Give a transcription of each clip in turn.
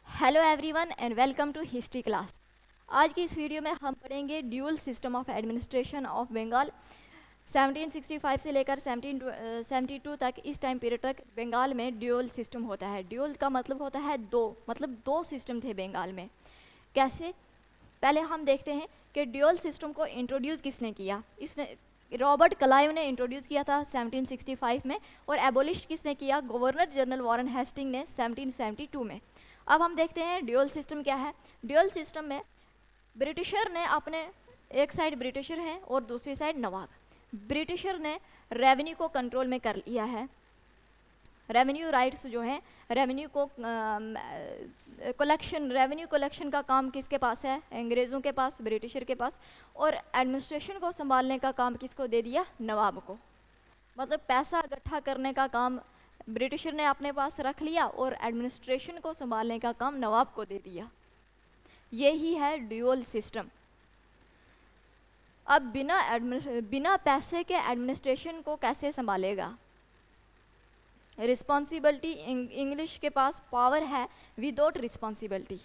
Hello everyone and welcome to history class. आज की इस वीडियो में हम पढ़ेंगे dual system of administration of Bengal 1765 से लेकर 1772 तक। इस टाइम पीरियड तक बंगाल में ड्यूअल सिस्टम होता है। ड्यूअल का मतलब होता है दो, मतलब दो सिस्टम थे बंगाल में। कैसे? पहले हम देखते हैं कि ड्यूअल सिस्टम को इंट्रोड्यूस किसने किया। इसने रॉबर्ट क्लाइव ने इंट्रोड्यूस किया था 1765 में, और एबोलिश किसने किया? गवर्नर जनरल वॉरेन हेस्टिंग ने 1772 में। अब हम देखते हैं ड्यूअल सिस्टम क्या है। ड्यूअल सिस्टम में ब्रिटिशर ने अपने, एक साइड ब्रिटिशर हैं और दूसरी साइड नवाब। ब्रिटिशर ने रेवेन्यू को कंट्रोल में कर लिया है। रेवेन्यू राइट्स जो है, रेवेन्यू को रेवेन्यू कलेक्शन का काम किसके पास है? अंग्रेज़ों के पास, ब्रिटिशर के पास। और एडमिनिस्ट्रेशन को संभालने का काम किसको दे दिया? नवाब को। मतलब पैसा इकट्ठा करने का काम ब्रिटिशर ने अपने पास रख लिया और एडमिनिस्ट्रेशन को संभालने का काम नवाब को दे दिया। यही है ड्यूअल सिस्टम। अब बिना पैसे के एडमिनिस्ट्रेशन को कैसे संभालेगा? रिस्पॉन्सिबिलिटी, इंग्लिश के पास पावर है विदाउट रिस्पॉन्सिबिलिटी।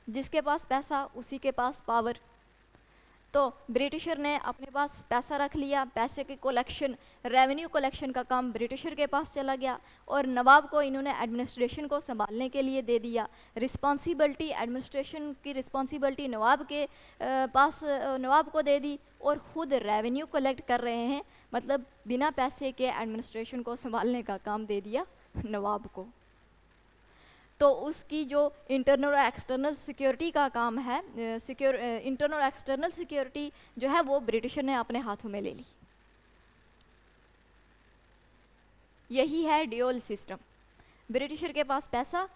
जिसके पास पैसा उसी के पास पावर। तो ब्रिटिशर ने अपने पास पैसा रख लिया, पैसे के कलेक्शन, रेवेन्यू कलेक्शन का काम ब्रिटिशर के पास चला गया, और नवाब को इन्होंने एडमिनिस्ट्रेशन को संभालने के लिए दे दिया। रिस्पॉन्सिबिलिटी, एडमिनिस्ट्रेशन की रिस्पॉन्सिबिलिटी नवाब के पास नवाब को दे दी, और ख़ुद रेवेन्यू कलेक्ट कर रहे हैं। मतलब बिना पैसे के एडमिनिस्ट्रेशन को संभालने का काम दे दिया नवाब को। तो उसकी जो इंटरनल और एक्सटर्नल सिक्योरिटी का काम है, इंटरनल और एक्सटर्नल सिक्योरिटी जो है वो ब्रिटिशर ने अपने हाथों में ले ली। यही है ड्यूअल सिस्टम। ब्रिटिशर के पास पैसा,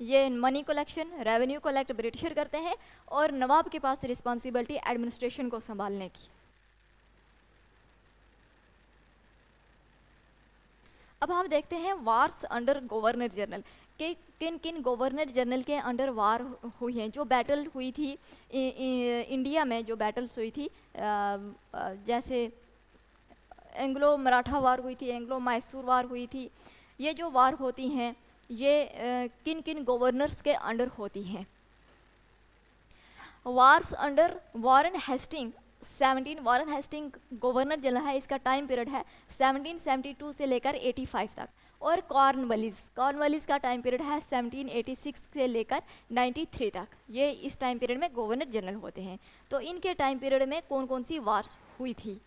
ये money collection, revenue collect britisher करते हैं, और नवाब के पास रिस्पॉन्सिबिलिटी एडमिनिस्ट्रेशन को संभालने की। अब हम देखते हैं वार्स अंडर गवर्नर जनरल के किन किन गवर्नर जनरल के अंडर वार हुई हैं। जो बैटल हुई थी इंडिया में, जो बैटल्स हुई थी, जैसे एंग्लो मराठा वार हुई थी, एंग्लो मैसूर वार हुई थी। ये जो वार होती हैं ये किन किन गवर्नर्स के अंडर होती हैं? Wars under Warren Hasting 17, Warren Hasting governor general है। इसका टाइम पीरियड है 1772 से लेकर 85 तक। और कॉर्नवालिस का टाइम पीरियड है 1786 से लेकर 93 तक। ये इस टाइम पीरियड में गवर्नर जनरल होते हैं। तो इनके टाइम पीरियड में कौन कौन सी वार्स हुई थी?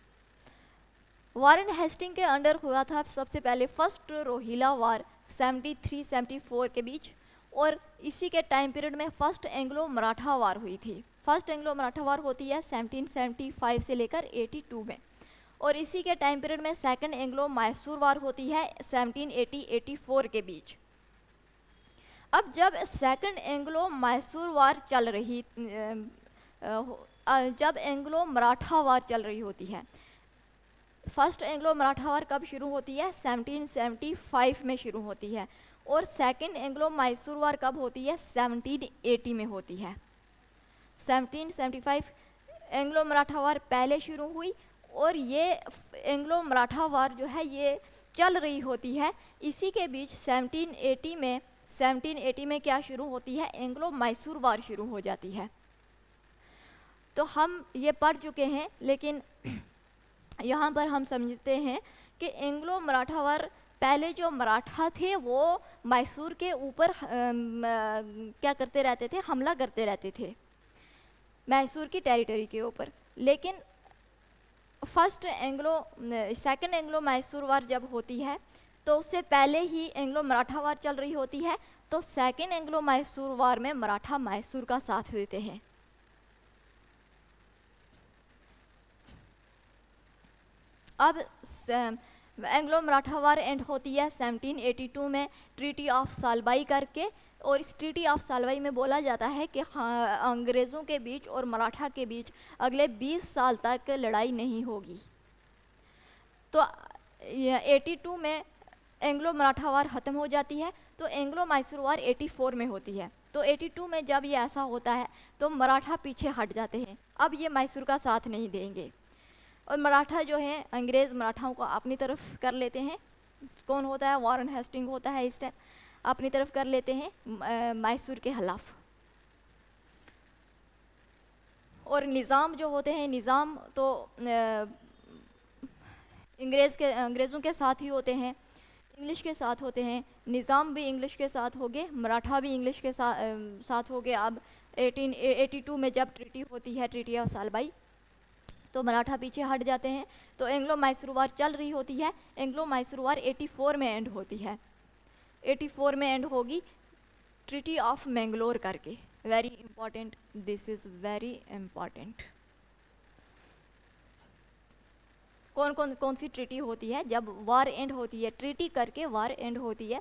वॉरेन हेस्टिंग के अंडर हुआ था सबसे पहले फर्स्ट रोहिला वार 73-74 के बीच, और इसी के टाइम पीरियड में फर्स्ट एंग्लो मराठा वार हुई थी। फर्स्ट एंग्लो मराठा वार होती है 1775 से लेकर 82 में, और इसी के टाइम पीरियड में सेकंड एंग्लो मैसूर वार होती है 1780-84 के बीच। अब जब सेकंड एंग्लो मैसूर वार चल रही, जब एंग्लो मराठा वार चल रही होती है, फर्स्ट एंग्लो मराठा वार कब शुरू होती है? 1775 में शुरू होती है, और सेकंड एंग्लो मैसूर वार कब होती है? 1780 में होती है। 1775 एंग्लो मराठा वार पहले शुरू हुई, और ये एंग्लो मराठा वार जो है ये चल रही होती है। इसी के बीच 1780 में क्या शुरू होती है? एंग्लो मैसूर वार शुरू हो जाती है। तो हम ये पढ़ चुके हैं, लेकिन यहाँ पर हम समझते हैं कि एंग्लो मराठा वार पहले जो मराठा थे वो मैसूर के ऊपर क्या करते रहते थे? हमला करते रहते थे मैसूर की टेरिटरी के ऊपर। लेकिन सेकंड एंग्लो मैसूर वार जब होती है तो उससे पहले ही एंग्लो मराठा वार चल रही होती है। तो सेकंड एंग्लो मैसूर वार में मराठा मैसूर का साथ देते हैं। अब एंग्लो मराठा वार एंड होती है 1782 में ट्रीटी ऑफ सालबाई करके, और इस ट्रीटी ऑफ सालबाई में बोला जाता है कि हाँ, अंग्रेज़ों के बीच और मराठा के बीच अगले 20 साल तक लड़ाई नहीं होगी। तो 82 में एंग्लो मराठा वार ख़त्म हो जाती है, तो एंग्लो मैसूर वार 84 में होती है। तो 82 में जब ये ऐसा होता है तो मराठा पीछे हट जाते हैं। अब ये मैसूर का साथ नहीं देंगे, और मराठा जो है अंग्रेज़ मराठाओं को अपनी तरफ कर लेते हैं। कौन होता है? वॉरेन हेस्टिंग होता है इस टाइम। अपनी तरफ कर लेते हैं मैसूर के खिलाफ। और निज़ाम जो होते हैं, निज़ाम तो अंग्रेज़ों के साथ ही होते हैं, इंग्लिश के साथ होते हैं। निज़ाम भी इंग्लिश के साथ हो गए, मराठा भी इंग्लिश के साथ हो गए। अब 1882 में जब ट्रीटी होती है, ट्रीटी ऑफ सालबाई, तो मराठा पीछे हट जाते हैं। तो एंग्लो मैसूर वार चल रही होती है। एंग्लो मैसूर वार 84 में एंड होती है। 84 में एंड होगी ट्रीटी ऑफ मैंगलोर करके। Very important, this is very important. कौन सी ट्रीटी होती है जब वार एंड होती है, ट्रीटी करके वार एंड होती है।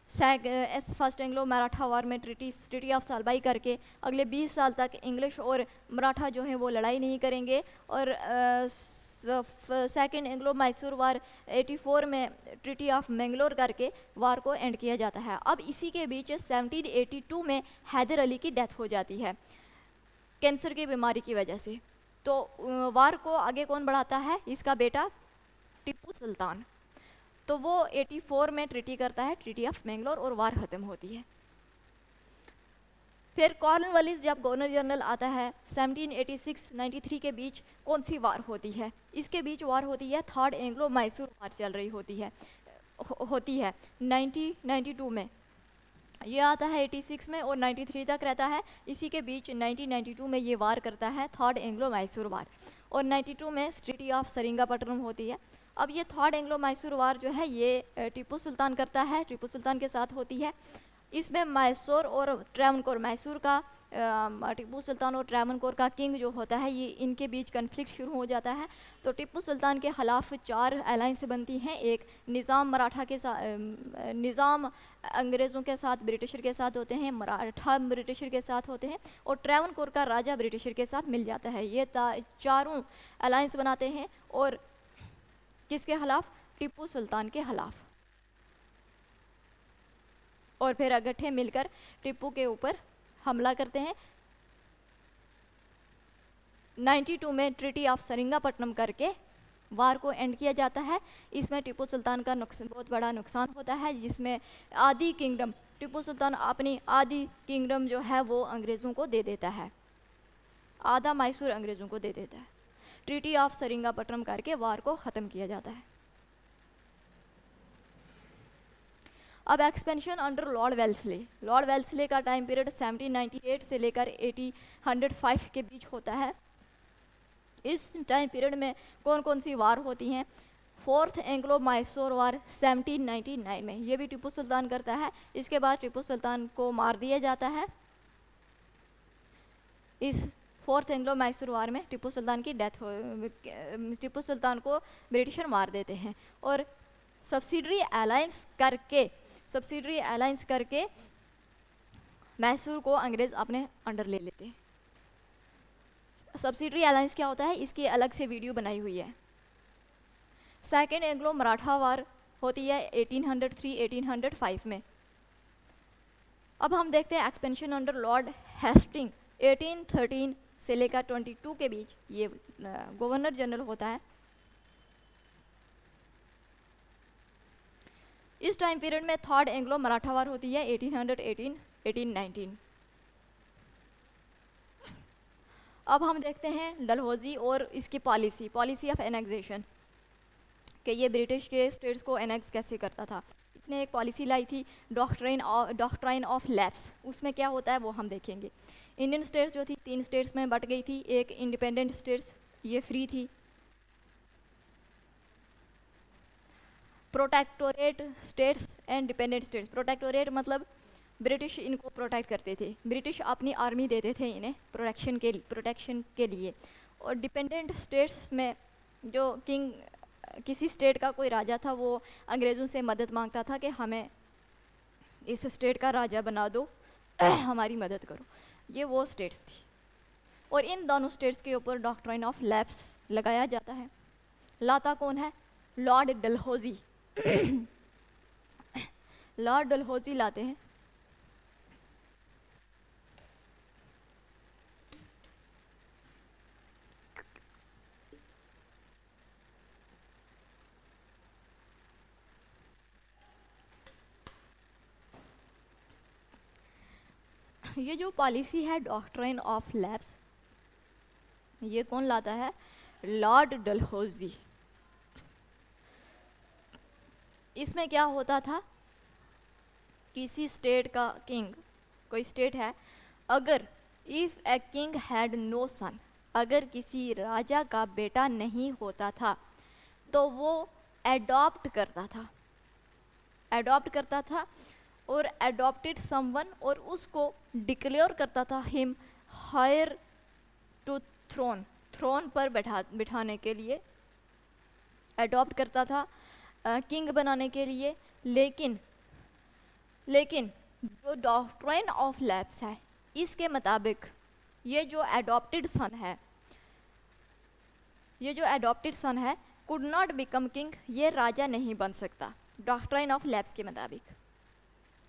फर्स्ट एंग्लो मराठा वार में ट्रीटी ऑफ सालबाई करके अगले 20 साल तक इंग्लिश और मराठा जो हैं वो लड़ाई नहीं करेंगे। और सेकेंड एंग्लो मैसूर वार 84 में ट्रीटी ऑफ मैंगलोर करके वार को एंड किया जाता है। अब इसी के बीच 1782 में हैदर अली की डेथ हो जाती है कैंसर की बीमारी की वजह से। तो वार को आगे कौन बढ़ाता है? इसका बेटा टीपू सुल्तान। तो वो 84 में ट्रीटी करता है, ट्रीटी ऑफ मैंगलोर, और वार ख़त्म होती है। फिर कॉर्नवालिस जब गवर्नर जनरल आता है 1786-93 के बीच कौन सी वार होती है? इसके बीच वार होती है थर्ड एंग्लो मैसूर वार चल रही होती है 1992 में। ये आता है 86 में और 93 तक रहता है। इसी के बीच 1992 में ये वार करता है थर्ड एंग्लो मैसूर वार, और 92 में ट्रीटी ऑफ सेरिंगापट्टनम होती है। अब ये थर्ड एंग्लो मैसूर वार जो है ये टीपू सुल्तान करता है, टीपू सुल्तान के साथ होती है। इसमें मैसूर और ट्रैवनकोर, मैसूर का टीपू सुल्तान और ट्रैवनकोर का किंग जो होता है, ये इनके बीच कन्फ्लिक्ट शुरू हो जाता है। तो टीपू सुल्तान के ख़िलाफ़ 4 अलायंस बनती हैं। एक निज़ाम मराठा के साथ, निज़ाम अंग्रेज़ों के साथ, ब्रिटिशर के साथ होते हैं, मराठा ब्रिटिशर के साथ होते हैं, और ट्रैवनकोर का राजा ब्रिटिशर के साथ मिल जाता है। ये चारों अलायंस बनाते हैं और किसके खिलाफ? टीपू सुल्तान के खिलाफ। और फिर इकट्ठे मिलकर टीपू के ऊपर हमला करते हैं। 92 में ट्रीटी ऑफ सेरिंगापट्टनम करके वार को एंड किया जाता है। इसमें टीपू सुल्तान का बहुत बड़ा नुकसान होता है, जिसमें आधी किंगडम, टीपू सुल्तान अपनी आधी किंगडम जो है वो अंग्रेज़ों को दे देता है, आधा मैसूर अंग्रेज़ों को दे देता है। ट्रीटी ऑफ सेरिंगापट्टनम करके वार को ख़त्म किया जाता है। अब expansion under Lord Wellesley. Lord Wellesley का टाइम पीरियड 1798 से लेकर 1805 के बीच होता है। इस टाइम पीरियड में कौन कौन सी वार होती हैं? फोर्थ एंग्लो मैसूर वार 1799 में, ये भी टीपू सुल्तान करता है। इसके बाद टीपू सुल्तान को मार दिया जाता है। इस फोर्थ एंग्लो मैसूर वार में टीपू सुल्तान की डेथ हो, टीपू सुल्तान को ब्रिटिशर मार देते हैं। और सब्सिडरी अलायंस करके मैसूर को अंग्रेज़ अपने अंडर ले लेते हैं। सब्सिडरी अलायंस क्या होता है, इसकी अलग से वीडियो बनाई हुई है। सेकेंड एंग्लो मराठा वार होती है 1803-1805 में। अब हम देखते हैं एक्सपेंशन अंडर लॉर्ड हेस्टिंग 1813 से लेकर 22 के बीच, ये गवर्नर जनरल होता है। इस टाइम पीरियड में थर्ड एंग्लो मराठा वार होती है 1818-1819। अब हम देखते हैं डलहौजी और इसकी पॉलिसी ऑफ एनेक्सेशन, कि ये ब्रिटिश के स्टेट्स को एनेक्स कैसे करता था। इसने एक पॉलिसी लाई थी डॉक्ट्राइन ऑफ लैप्स। उसमें क्या होता है वो हम देखेंगे। इंडियन स्टेट्स जो थी 3 स्टेट्स में बट गई थी। एक इंडिपेंडेंट स्टेट्स, ये फ्री थी। Protectorate states and dependent states. Protectorate मतलब ब्रिटिश इनको प्रोटेक्ट करते थे, ब्रिटिश अपनी आर्मी देते थे इन्हें प्रोटेक्शन के लिए। और डिपेंडेंट स्टेट्स में जो किंग, किसी स्टेट का कोई राजा था, वो अंग्रेज़ों से मदद मांगता था कि हमें इस स्टेट का राजा बना दो, हमारी मदद करो। ये वो स्टेट्स थी। और इन दोनों स्टेट्स के ऊपर डॉक्ट्राइन ऑफ लैप्स लगाया जाता है। लाता कौन है? लॉर्ड डलहौजी। लॉर्ड डलहौजी लाते हैं। ये जो पॉलिसी है डॉक्ट्राइन ऑफ लैप्स, ये कौन लाता है? लॉर्ड डलहौजी। इसमें क्या होता था, किसी स्टेट का किंग, कोई स्टेट है, अगर if a king had no son, अगर किसी राजा का बेटा नहीं होता था तो वो एडॉप्ट करता था, एडॉप्ट करता था और एडॉप्टेड समवन, और उसको डिक्लेयर करता था him heir to throne, throne पर बिठाने के लिए एडॉप्ट करता था, किंग बनाने के लिए। लेकिन जो डॉक्ट्राइन ऑफ लैप्स है, इसके मुताबिक ये जो एडॉप्टेड सन है कुड नॉट बिकम किंग, ये राजा नहीं बन सकता। डॉक्ट्राइन ऑफ लैप्स के मुताबिक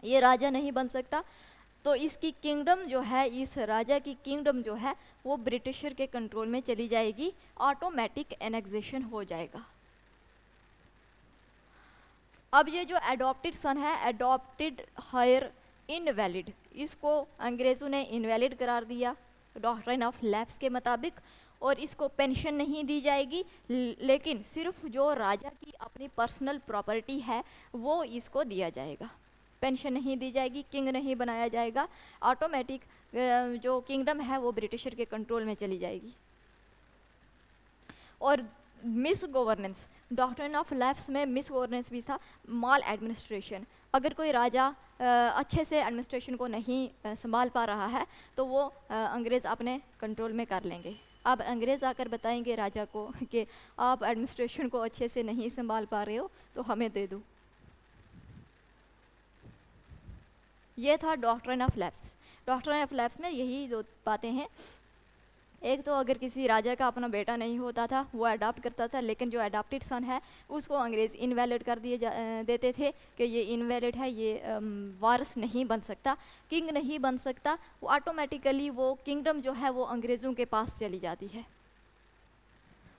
ये राजा नहीं बन सकता, तो इसकी किंगडम जो है, इस राजा की किंगडम जो है वो ब्रिटिशर के कंट्रोल में चली जाएगी, ऑटोमेटिक एनेक्सेशन हो जाएगा। अब ये जो एडॉप्टेड सन है, एडॉप्टेड हायर इनवैलिड, इसको अंग्रेज़ों ने इनवैलिड करार दिया डॉक्ट्राइन ऑफ लैप्स के मुताबिक, और इसको पेंशन नहीं दी जाएगी, लेकिन सिर्फ जो राजा की अपनी पर्सनल प्रॉपर्टी है वो इसको दिया जाएगा। पेंशन नहीं दी जाएगी, किंग नहीं बनाया जाएगा, ऑटोमेटिक जो किंगडम है वो ब्रिटिशर के कंट्रोल में चली जाएगी। और miss governance, doctrine of lapse में मिस गवर्नेंस भी था, माल एडमिनिस्ट्रेशन। अगर कोई राजा अच्छे से एडमिनिस्ट्रेशन को नहीं संभाल पा रहा है तो वो अंग्रेज़ अपने कंट्रोल में कर लेंगे। अब अंग्रेज़ आकर बताएंगे राजा को कि आप एडमिनिस्ट्रेशन को अच्छे से नहीं संभाल पा रहे हो तो हमें दे दो। ये था doctrine of lapse. Doctrine of lapse में यही दो बातें हैं, एक तो अगर किसी राजा का अपना बेटा नहीं होता था वो अडॉप्ट करता था, लेकिन जो अडॉप्टेड सन है उसको अंग्रेज़ इनवैलिड कर देते थे कि ये इनवैलिड है, ये वारिस नहीं बन सकता, किंग नहीं बन सकता, वो ऑटोमेटिकली वो किंगडम जो है वो अंग्रेज़ों के पास चली जाती है।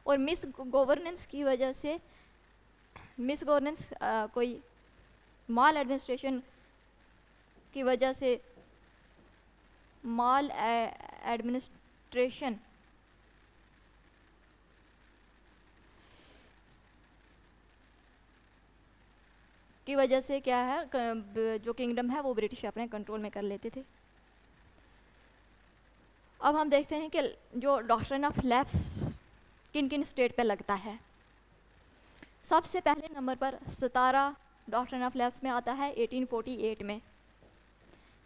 और मिस गवर्नेंस की वजह से, मिस गवर्नेंस कोई माल एडमिनिस्ट्रेशन की वजह से, माल एडमिनिस्ट्रेशन की वजह से क्या है, जो किंगडम है वो ब्रिटिश अपने कंट्रोल में कर लेते थे। अब हम देखते हैं कि जो डॉक्ट्राइन ऑफ लैप्स किन किन स्टेट पे लगता है। सबसे पहले नंबर पर सतारा डॉक्ट्राइन ऑफ लैप्स में आता है 1848 में,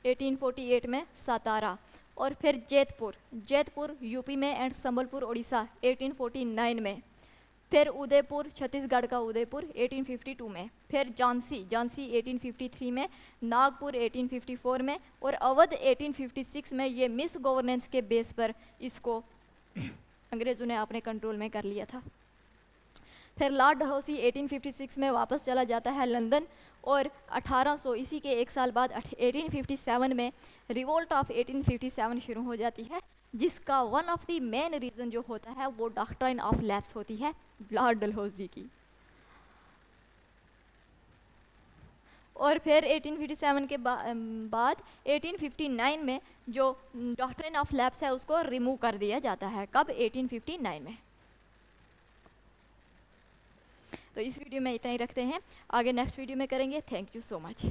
1848 में सतारा। और फिर जैतपुर यूपी में एंड संबलपुर उड़ीसा 1849 में, फिर उदयपुर छत्तीसगढ़ का उदयपुर 1852 में, फिर झांसी 1853 में, नागपुर 1854 में और अवध 1856 में। ये मिस गवर्नेंस के बेस पर इसको अंग्रेज़ों ने अपने कंट्रोल में कर लिया था। फिर लॉर्ड डलहौसी 1856 में वापस चला जाता है लंदन, और 1800 इसी के एक साल बाद 1857 में रिवोल्ट ऑफ 1857 शुरू हो जाती है, जिसका one of the main reason जो होता है वो डॉक्ट्राइन ऑफ लैप्स होती है लॉर्ड डलहौजी की। और फिर 1857 के बाद 1859 में जो डॉक्ट्राइन ऑफ लैप्स है उसको रिमूव कर दिया जाता है। कब? 1859 में। तो इस वीडियो में इतना ही रखते हैं, आगे नेक्स्ट वीडियो में करेंगे। Thank you so much.